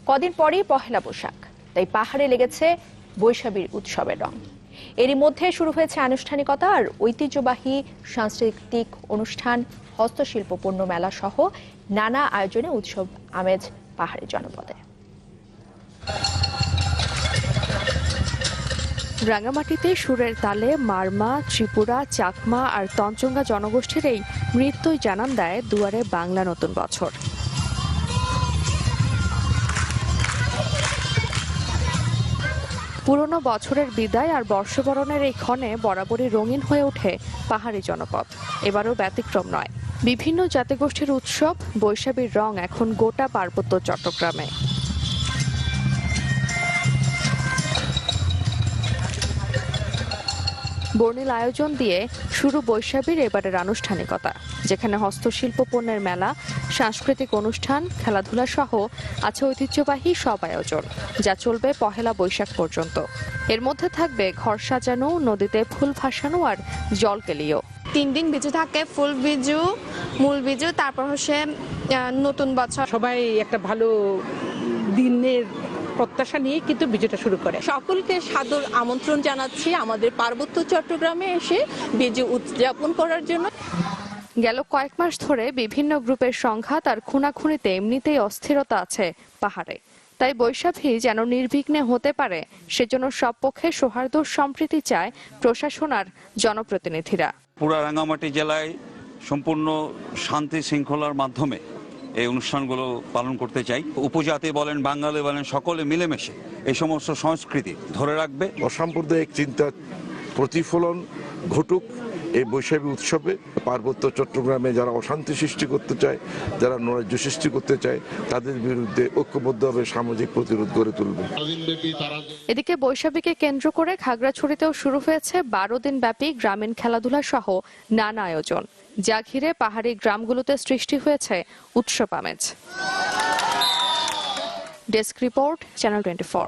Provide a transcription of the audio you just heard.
কদিন পরেই পহেলা বৈশাখ, তাই পাহাড়ে লেগেছে বৈশাখীর উৎসবের রং। এরই মধ্যে শুরু হয়েছে আনুষ্ঠানিকতা আর ঐতিহ্যবাহী সাংস্কৃতিক অনুষ্ঠান, হস্তশিল্প পণ্য মেলা সহ নানা আয়োজনে উৎসব আমেজ পাহাড়ি জনপদে। রাঙামাটিতে সুরের তালে মারমা, ত্রিপুরা, চাকমা আর তঞ্চঙ্গা জনগোষ্ঠীর এই নৃত্যই জানান দেয় দুয়ারে বাংলা নতুন বছর। পুরনো বছরের বিদায় আর বর্ষবরণের এই ক্ষণে বরাবরই রঙিন হয়ে ওঠে পাহাড়ি জনপদ। এবারও ব্যতিক্রম নয়। বিভিন্ন জাতিগোষ্ঠীর উৎসব বৈশাখীর রং এখন গোটা পার্বত্য চট্টগ্রামে। বর্ণিল আয়োজন দিয়ে শুরু বৈশাখীর এবারের আনুষ্ঠানিকতা, যেখানে হস্তশিল্প পণ্যের মেলা, সাংস্কৃতিক অনুষ্ঠান, খেলাধুলা সহ আছে ঐতিহ্যবাহী সব আয়োজন, যা চলবে পহেলা বৈশাখ পর্যন্ত। এর মধ্যে থাকবে ঘর সাজানো, নদীতে ফুল ভাসানো আর জলকেলিও। 3 দিন বিজু থাকে, ফুল বিজু, মূল বিজু, তারপর নতুন বছর। সবাই একটা ভালো দিনের প্রত্যাশা নিয়ে কিন্তু বিজুটা শুরু করে। সকলকে সাদর আমন্ত্রণ জানাচ্ছি আমাদের পার্বত্য চট্টগ্রামে এসে বিজু উদযাপন করার জন্য। গেল কয়েক মাস ধরে বিভিন্ন গ্রুপের সংঘাত আর খুনাখুনিতে এমনিতেই অস্থিরতা আছে পাহাড়ে। তাই বৈশাখী যেন নির্বিঘ্নে হতে পারে, সেজন্য সব পক্ষে সৌহার্দ্য সম্প্রীতি চায় প্রশাসন আর জনপ্রতিনিধিরা। পুরা রাঙ্গামাটি জেলায় সম্পূর্ণ শান্তি শৃঙ্খলার মাধ্যমে এই অনুষ্ঠানগুলো পালন করতে চাই। উপজাতি বলেন, বাঙালি বলেন, সকলে মিলেমিশে এই সমস্ত সংস্কৃতি ধরে রাখবে। অসাম্প্রদায়িক চিন্তার প্রতিফলন ঘটুক এই বৈশাখী উৎসবে। পার্বত্য চট্টগ্রামে যারা অশান্তি সৃষ্টি করতে চায়, যারা নৈরাজ্য সৃষ্টি করতে চায়, তাদের বিরুদ্ধে ঐক্যবদ্ধভাবে সামাজিক প্রতিরোধ গড়ে তুলবে। এদিকে বৈশাখীকে কেন্দ্র করে খাগড়াছড়িতেও শুরু হয়েছে 12 দিন ব্যাপী গ্রামীণ খেলাধুলা সহ নানা আয়োজন, যা ঘিরে পাহাড়ি গ্রামগুলোতে সৃষ্টি হয়েছে উৎসব আমেজ। Desk report, channel 24।